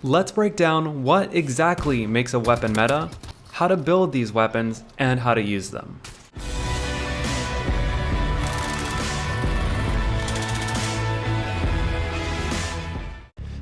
Let's break down what exactly makes a weapon meta, how to build these weapons, and how to use them.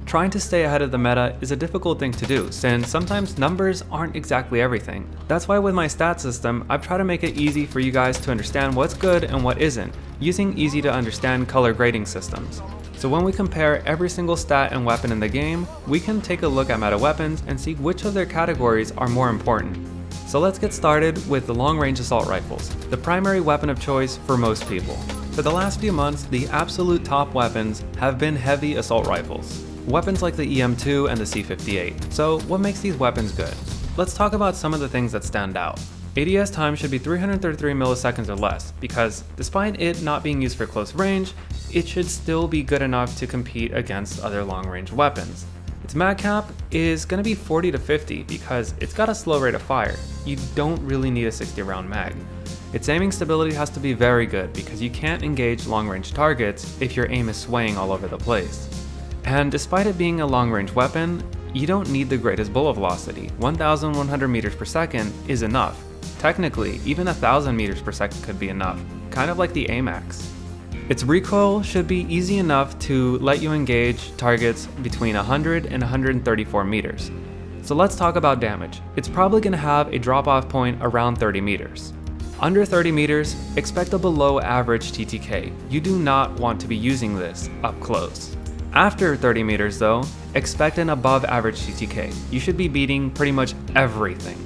Trying to stay ahead of the meta is a difficult thing to do, since sometimes numbers aren't exactly everything. That's why with my stat system, I've tried to make it easy for you guys to understand what's good and what isn't, using easy to understand color grading systems. So when we compare every single stat and weapon in the game, we can take a look at meta weapons and see which of their categories are more important. So let's get started with the long-range assault rifles, the primary weapon of choice for most people. For the last few months, the absolute top weapons have been heavy assault rifles. Weapons like the EM2 and the C58. So what makes these weapons good? Let's talk about some of the things that stand out. ADS time should be 333 milliseconds or less, because despite it not being used for close range, it should still be good enough to compete against other long-range weapons. Its mag cap is going to be 40 to 50 because it's got a slow rate of fire. You don't really need a 60 round mag. Its aiming stability has to be very good because you can't engage long-range targets if your aim is swaying all over the place. And despite it being a long-range weapon, you don't need the greatest bullet velocity. 1,100 meters per second is enough. Technically, even 1,000 meters per second could be enough, kind of like the AMAX. Its recoil should be easy enough to let you engage targets between 100 and 134 meters. So let's talk about damage. It's probably going to have a drop-off point around 30 meters. Under 30 meters, expect a below average TTK. You do not want to be using this up close. After 30 meters though, expect an above average TTK. You should be beating pretty much everything.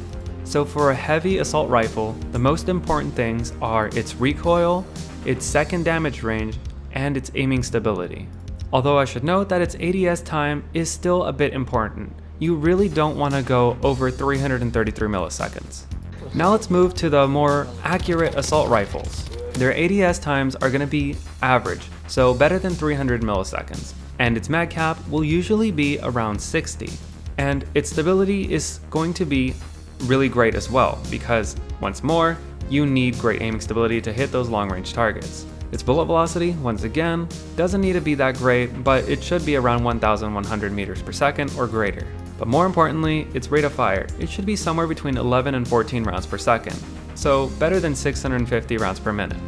So for a heavy assault rifle, the most important things are its recoil, its second damage range, and its aiming stability. Although I should note that its ADS time is still a bit important. You really don't want to go over 333 milliseconds. Now let's move to the more accurate assault rifles. Their ADS times are going to be average, so better than 300 milliseconds. And its mag cap will usually be around 60. And its stability is going to be really great as well, because once more, you need great aiming stability to hit those long-range targets. Its bullet velocity, once again, doesn't need to be that great, but it should be around 1,100 meters per second or greater. But more importantly, its rate of fire. It should be somewhere between 11 and 14 rounds per second, so better than 650 rounds per minute.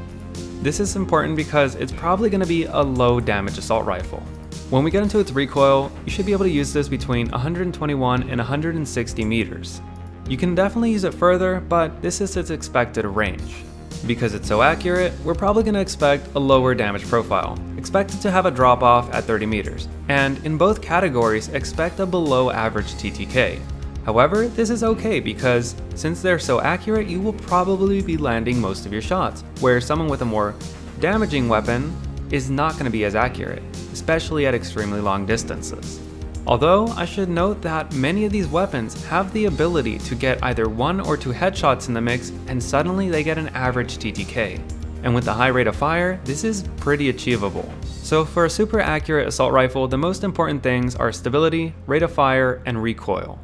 This is important because it's probably going to be a low damage assault rifle. When we get into its recoil, you should be able to use this between 121 and 160 meters. You can definitely use it further, but this is its expected range. Because it's so accurate, we're probably going to expect a lower damage profile. Expect it to have a drop off at 30 meters, and in both categories, expect a below average TTK. However, this is okay because since they're so accurate, you will probably be landing most of your shots, where someone with a more damaging weapon is not going to be as accurate, especially at extremely long distances. Although, I should note that many of these weapons have the ability to get either 1 or 2 headshots in the mix and suddenly they get an average TTK. And with the high rate of fire, this is pretty achievable. So for a super accurate assault rifle, the most important things are stability, rate of fire, and recoil.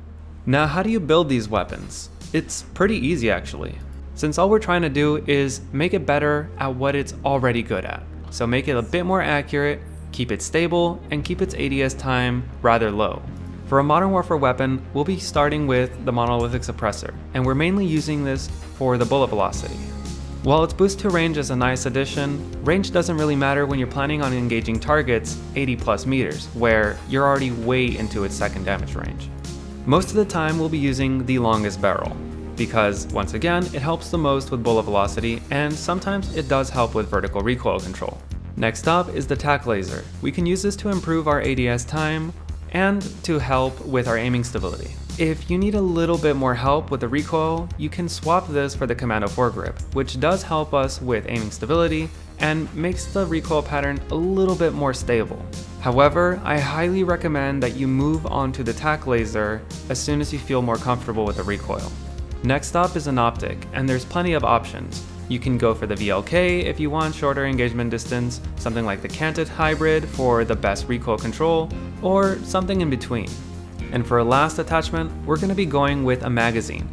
Now how do you build these weapons? It's pretty easy actually, since all we're trying to do is make it better at what it's already good at. So make it a bit more accurate, keep it stable, and keep its ADS time rather low. For a Modern Warfare weapon, we'll be starting with the monolithic suppressor, and we're mainly using this for the bullet velocity. While its boost to range is a nice addition, range doesn't really matter when you're planning on engaging targets 80 plus meters, where you're already way into its second damage range. Most of the time we'll be using the longest barrel, because once again, it helps the most with bullet velocity, and sometimes it does help with vertical recoil control. Next up is the tac laser. We can use this to improve our ADS time and to help with our aiming stability. If you need a little bit more help with the recoil, you can swap this for the Commando foregrip, which does help us with aiming stability and makes the recoil pattern a little bit more stable. However, I highly recommend that you move on to the tac laser as soon as you feel more comfortable with the recoil. Next up is an optic, and there's plenty of options. You can go for the VLK if you want shorter engagement distance, something like the canted hybrid for the best recoil control, or something in between. And for a last attachment, we're going to be going with a magazine.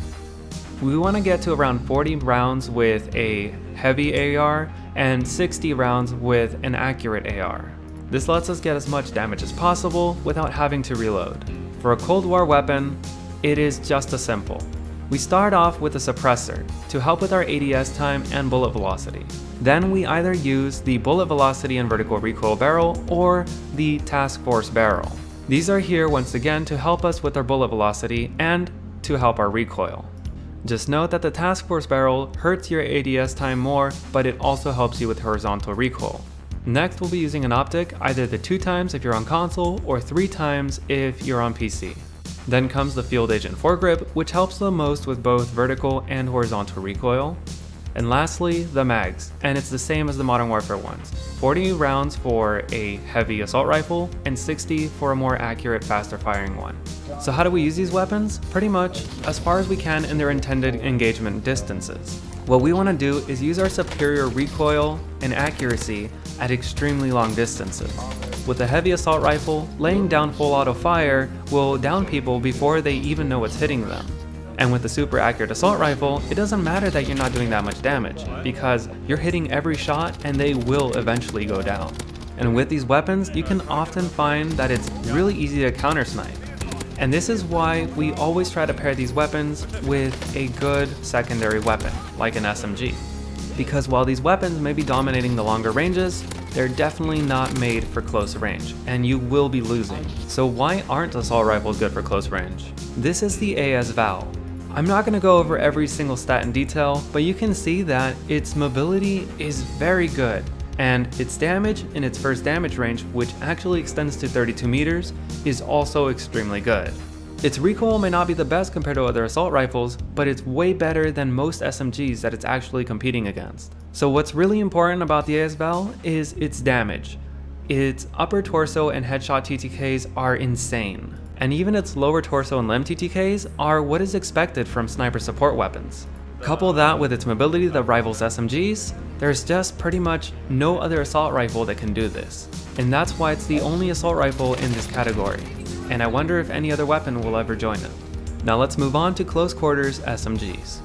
We want to get to around 40 rounds with a heavy AR and 60 rounds with an accurate AR. This lets us get as much damage as possible without having to reload. For a Cold War weapon, it is just as simple. We start off with a suppressor to help with our ADS time and bullet velocity. Then we either use the bullet velocity and vertical recoil barrel or the task force barrel. These are here once again to help us with our bullet velocity and to help our recoil. Just note that the task force barrel hurts your ADS time more, but it also helps you with horizontal recoil. Next, we'll be using an optic, either the 2 times if you're on console or 3 times if you're on PC. Then comes the Field Agent foregrip, which helps the most with both vertical and horizontal recoil. And lastly, the mags, and it's the same as the Modern Warfare ones. 40 rounds for a heavy assault rifle and 60 for a more accurate, faster firing one. So how do we use these weapons? Pretty much as far as we can in their intended engagement distances. What we want to do is use our superior recoil and accuracy at extremely long distances. With a heavy assault rifle, laying down full auto fire will down people before they even know what's hitting them. And with the super accurate assault rifle, it doesn't matter that you're not doing that much damage, because you're hitting every shot and they will eventually go down. And with these weapons, you can often find that it's really easy to counter snipe. And this is why we always try to pair these weapons with a good secondary weapon, like an SMG. Because while these weapons may be dominating the longer ranges, they're definitely not made for close range, and you will be losing. So why aren't assault rifles good for close range? This is the AS Val. I'm not going to go over every single stat in detail, but you can see that its mobility is very good, and its damage in its first damage range, which actually extends to 32 meters, is also extremely good. Its recoil may not be the best compared to other assault rifles, but it's way better than most SMGs that it's actually competing against. So what's really important about the AS Val is its damage. Its upper torso and headshot TTKs are insane. And even its lower torso and limb TTKs are what is expected from sniper support weapons. Couple that with its mobility that rivals SMGs, there's just pretty much no other assault rifle that can do this. And that's why it's the only assault rifle in this category. And I wonder if any other weapon will ever join it. Now let's move on to close quarters SMGs.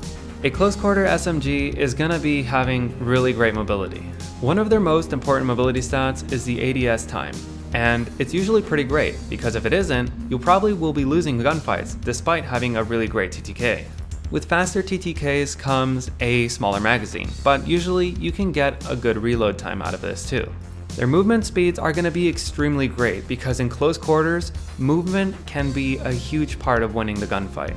A close quarter SMG is gonna be having really great mobility. One of their most important mobility stats is the ADS time. And it's usually pretty great, because if it isn't, you probably will be losing gunfights despite having a really great TTK. With faster TTKs comes a smaller magazine, but usually you can get a good reload time out of this too. Their movement speeds are going to be extremely great, because in close quarters, movement can be a huge part of winning the gunfight.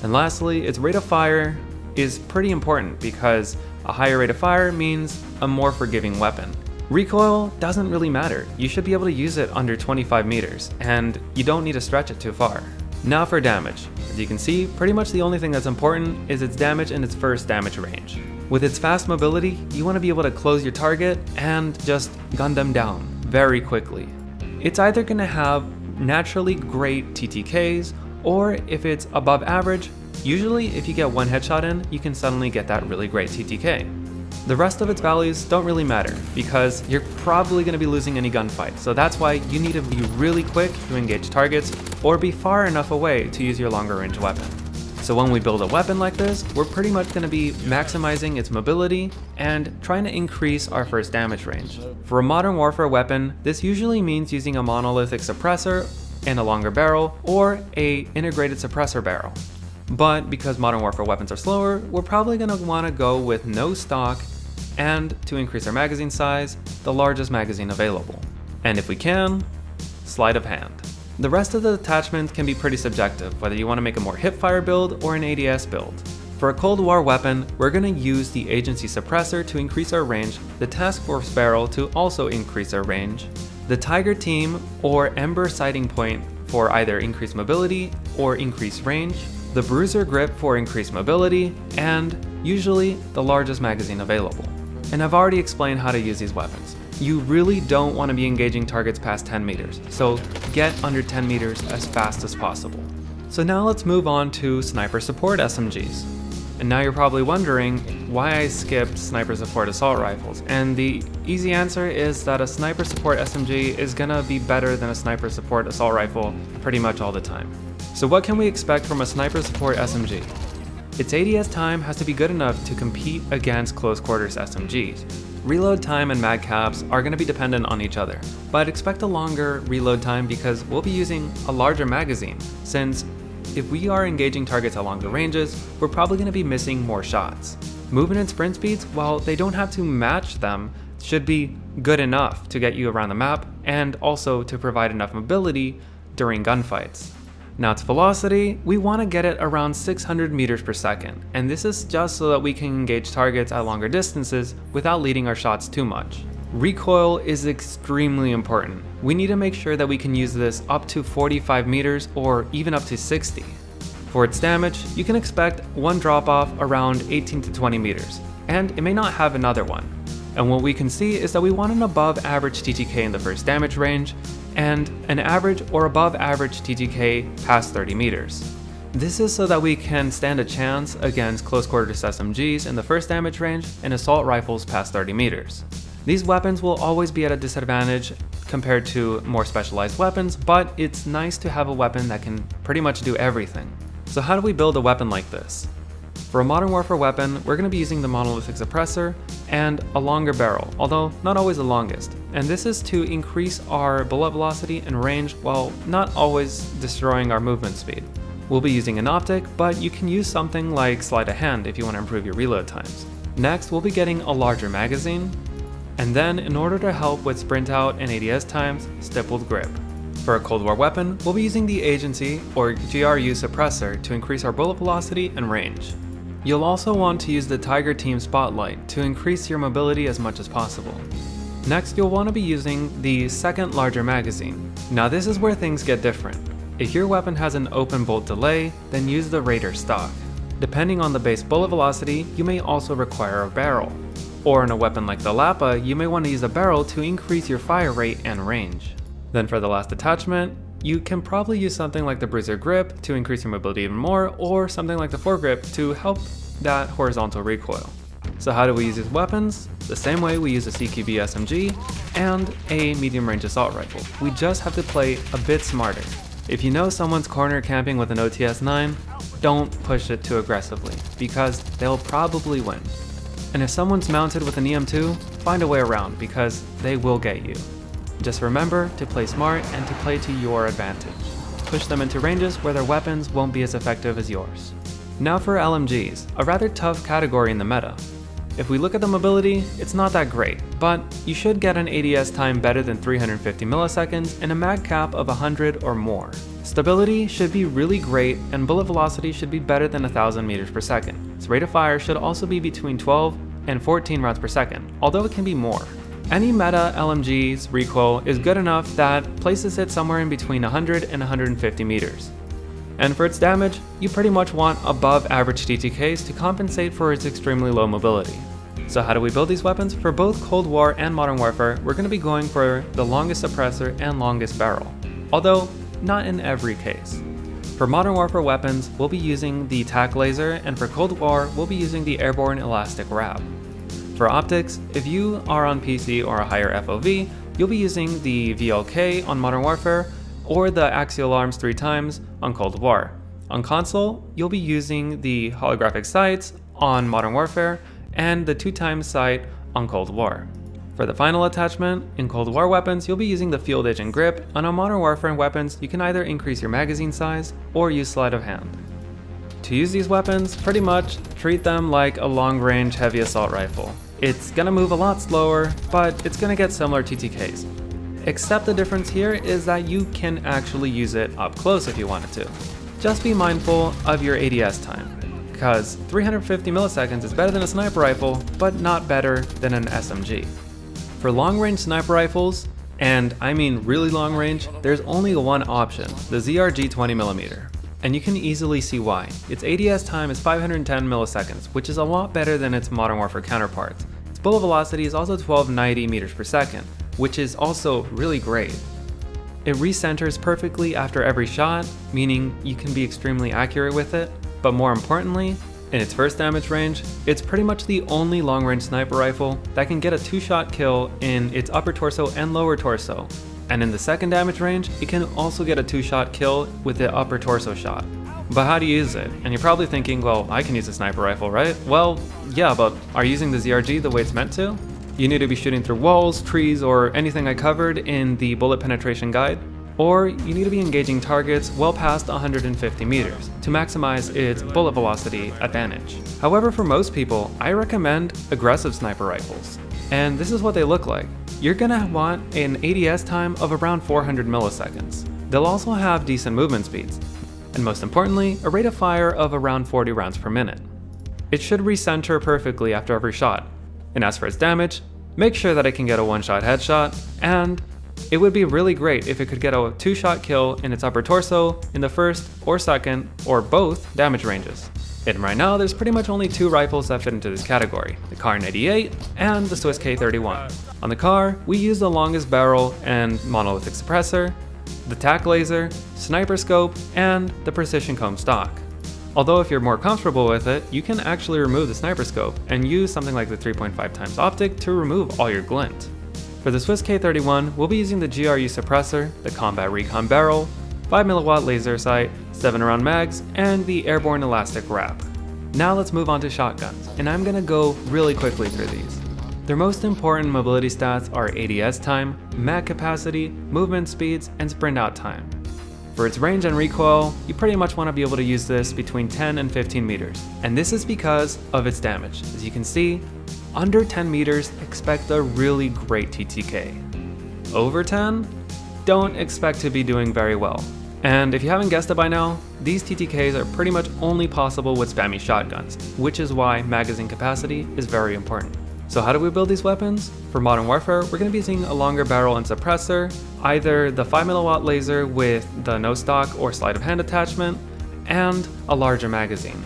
And lastly, its rate of fire is pretty important, because a higher rate of fire means a more forgiving weapon. Recoil doesn't really matter. You should be able to use it under 25 meters, and you don't need to stretch it too far. Now for damage. As you can see, pretty much the only thing that's important is its damage in its first damage range. With its fast mobility, you want to be able to close your target and just gun them down very quickly. It's either going to have naturally great TTKs, or if it's above average, usually if you get one headshot in, you can suddenly get that really great TTK. The rest of its values don't really matter, because you're probably going to be losing any gunfight, so that's why you need to be really quick to engage targets or be far enough away to use your longer range weapon. So when we build a weapon like this, we're pretty much going to be maximizing its mobility and trying to increase our first damage range. For a Modern Warfare weapon, this usually means using a monolithic suppressor and a longer barrel, or a integrated suppressor barrel. But because Modern Warfare weapons are slower, we're probably going to want to go with no stock, and to increase our magazine size, the largest magazine available. And if we can, sleight of hand. The rest of the attachments can be pretty subjective, whether you want to make a more hipfire build or an ADS build. For a Cold War weapon, we're going to use the agency suppressor to increase our range, the task force barrel to also increase our range, the Tiger team or Ember sighting point for either increased mobility or increased range, the Bruiser grip for increased mobility, and usually the largest magazine available. And I've already explained how to use these weapons. You really don't want to be engaging targets past 10 meters, so get under 10 meters as fast as possible. So now let's move on to sniper support SMGs. And now you're probably wondering why I skipped sniper support assault rifles, and the easy answer is that a sniper support SMG is gonna be better than a sniper support assault rifle pretty much all the time. So what can we expect from a sniper support SMG? Its ADS time has to be good enough to compete against close quarters SMGs. Reload time and mag caps are going to be dependent on each other, but expect a longer reload time because we'll be using a larger magazine, since if we are engaging targets at longer ranges, we're probably going to be missing more shots. Movement and sprint speeds, while they don't have to match them, should be good enough to get you around the map and also to provide enough mobility during gunfights. Now its velocity, we want to get it around 600 meters per second, and this is just so that we can engage targets at longer distances without leading our shots too much. Recoil is extremely important. We need to make sure that we can use this up to 45 meters or even up to 60. For its damage, you can expect one drop off around 18 to 20 meters, and it may not have another one. And what we can see is that we want an above average TTK in the first damage range, and an average or above average TTK past 30 meters. This is so that we can stand a chance against close quarters SMGs in the first damage range and assault rifles past 30 meters. These weapons will always be at a disadvantage compared to more specialized weapons, but it's nice to have a weapon that can pretty much do everything. So how do we build a weapon like this? For a Modern Warfare weapon, we're going to be using the monolithic suppressor and a longer barrel, although not always the longest. And this is to increase our bullet velocity and range while not always destroying our movement speed. We'll be using an optic, but you can use something like sleight of hand if you want to improve your reload times. Next, we'll be getting a larger magazine, and then in order to help with sprint out and ADS times, stippled grip. For a Cold War weapon, we'll be using the agency or GRU suppressor to increase our bullet velocity and range. You'll also want to use the Tiger Team Spotlight to increase your mobility as much as possible. Next, you'll want to be using the second larger magazine. Now this is where things get different. If your weapon has an open bolt delay, then use the Raider stock. Depending on the base bullet velocity, you may also require a barrel. Or in a weapon like the Lapa, you may want to use a barrel to increase your fire rate and range. Then for the last attachment, you can probably use something like the Bruiser Grip to increase your mobility even more, or something like the Foregrip to help that horizontal recoil. So how do we use these weapons? The same way we use a CQB SMG and a medium range assault rifle. We just have to play a bit smarter. If you know someone's corner camping with an OTS-9, don't push it too aggressively, because they'll probably win. And if someone's mounted with an EM2, find a way around, because they will get you. Just remember to play smart and to play to your advantage. Push them into ranges where their weapons won't be as effective as yours. Now for LMGs, a rather tough category in the meta. If we look at the mobility, it's not that great, but you should get an ADS time better than 350 milliseconds and a mag cap of 100 or more. Stability should be really great, and bullet velocity should be better than 1000 meters per second. Its rate of fire should also be between 12 and 14 rounds per second, although it can be more. Any meta LMG's recoil is good enough that places it somewhere in between 100 and 150 meters. And for its damage, you pretty much want above average TTKs to compensate for its extremely low mobility. So how do we build these weapons? For both Cold War and Modern Warfare, we're going to be going for the longest suppressor and longest barrel, although not in every case. For Modern Warfare weapons, we'll be using the TAC laser, and for Cold War, we'll be using the airborne elastic wrap. For optics, if you are on PC or a higher FOV, you'll be using the VLK on Modern Warfare or the axial arms 3 times on Cold War. On console, you'll be using the holographic sights on Modern Warfare and the 2 times sight on Cold War. For the final attachment, in Cold War weapons, you'll be using the field agent grip, and on Modern Warfare weapons, you can either increase your magazine size or use sleight of hand. To use these weapons, pretty much treat them like a long-range heavy assault rifle. It's gonna move a lot slower, but it's gonna get similar TTKs. Except the difference here is that you can actually use it up close if you wanted to. Just be mindful of your ADS time, because 350 milliseconds is better than a sniper rifle, but not better than an SMG. For long-range sniper rifles, and I mean really long range, there's only one option, the ZRG 20mm. And you can easily see why. Its ADS time is 510 milliseconds, which is a lot better than its Modern Warfare counterparts. Its bullet velocity is also 1290 meters per second, which is also really great. It recenters perfectly after every shot, meaning you can be extremely accurate with it, but more importantly, in its first damage range, it's pretty much the only long-range sniper rifle that can get a 2-shot kill in its upper torso and lower torso. And in the second damage range, it can also get a 2-shot kill with the upper torso shot. But how do you use it? And you're probably thinking, well, I can use a sniper rifle, right? Well, yeah, but are you using the ZRG the way it's meant to? You need to be shooting through walls, trees, or anything I covered in the bullet penetration guide, or you need to be engaging targets well past 150 meters to maximize its bullet velocity advantage. However, for most people, I recommend aggressive sniper rifles, and this is what they look like. You're gonna want an ADS time of around 400 milliseconds. They'll also have decent movement speeds, and most importantly, a rate of fire of around 40 rounds per minute. It should recenter perfectly after every shot, and as for its damage, make sure that it can get a one-shot headshot, and it would be really great if it could get a two-shot kill in its upper torso in the first or second or both damage ranges. And right now there's pretty much only two rifles that fit into this category, the Kar 98 and the Swiss K31. On the Kar, we use the longest barrel and monolithic suppressor, the tac laser, sniper scope, and the precision comb stock. Although if you're more comfortable with it, you can actually remove the sniper scope and use something like the 3.5 times optic to remove all your glint. For the Swiss K31, we'll be using the GRU suppressor, the combat recon barrel, 5mm laser sight, 7-round mags, and the airborne elastic wrap. Now let's move on to shotguns, and I'm gonna go really quickly through these. Their most important mobility stats are ADS time, mag capacity, movement speeds, and sprint out time. For its range and recoil, you pretty much want to be able to use this between 10 and 15 meters, and this is because of its damage. As you can see, under 10 meters, expect a really great TTK. Over 10, don't expect to be doing very well. And if you haven't guessed it by now, these TTKs are pretty much only possible with spammy shotguns, which is why magazine capacity is very important. So how do we build these weapons? For Modern Warfare, we're going to be using a longer barrel and suppressor, either the 5mm laser with the no stock or sleight of hand attachment, and a larger magazine.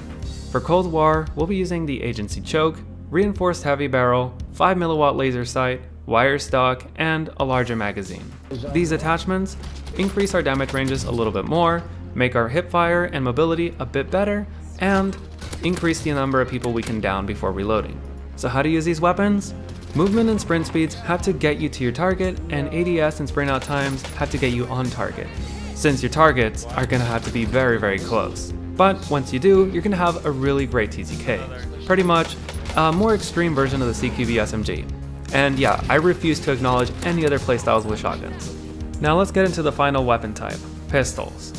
For Cold War, we'll be using the agency choke, reinforced heavy barrel, 5mm laser sight, wire stock, and a larger magazine. These attachments increase our damage ranges a little bit more, make our hip fire and mobility a bit better, and increase the number of people we can down before reloading. So how to use these weapons? Movement and sprint speeds have to get you to your target, and ADS and sprint out times have to get you on target, since your targets are going to have to be very, very close. But once you do, you're going to have a really great TTK. Pretty much a more extreme version of the CQB SMG. And yeah, I refuse to acknowledge any other playstyles with shotguns. Now let's get into the final weapon type, pistols.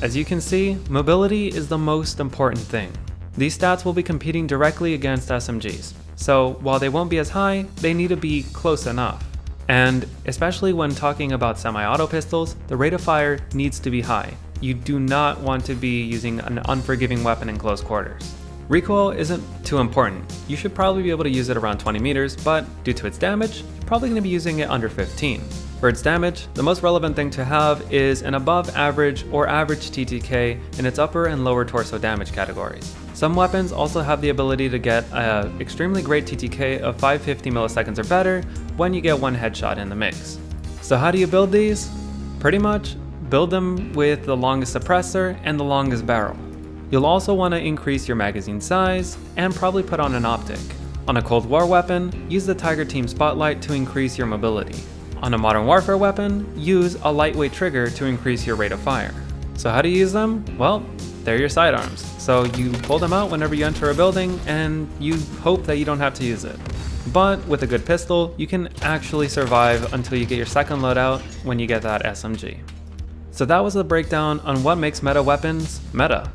As you can see, mobility is the most important thing. These stats will be competing directly against SMGs. So while they won't be as high, they need to be close enough. And especially when talking about semi-auto pistols, the rate of fire needs to be high. You do not want to be using an unforgiving weapon in close quarters. Recoil isn't too important. You should probably be able to use it around 20 meters, but due to its damage, you're probably going to be using it under 15. For its damage, the most relevant thing to have is an above average or average TTK in its upper and lower torso damage categories. Some weapons also have the ability to get an extremely great TTK of 550 milliseconds or better when you get one headshot in the mix. So how do you build these? Pretty much build them with the longest suppressor and the longest barrel. You'll also want to increase your magazine size and probably put on an optic. On a Cold War weapon, use the Tiger Team Spotlight to increase your mobility. On a Modern Warfare weapon, use a lightweight trigger to increase your rate of fire. So how do you use them? Well, they're your sidearms. So you pull them out whenever you enter a building and you hope that you don't have to use it. But with a good pistol, you can actually survive until you get your second loadout when you get that SMG. So that was the breakdown on what makes meta weapons meta.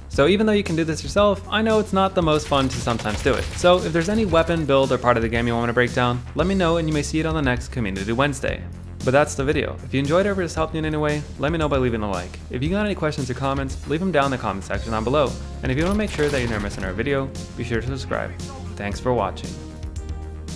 So even though you can do this yourself, I know it's not the most fun to sometimes do it. So if there's any weapon, build, or part of the game you want me to break down, let me know and you may see it on the next Community Wednesday. But that's the video. If you enjoyed it or this helped you in any way, let me know by leaving a like. If you got any questions or comments, leave them down in the comment section down below. And if you want to make sure that you never miss another video, be sure to subscribe. Thanks for watching.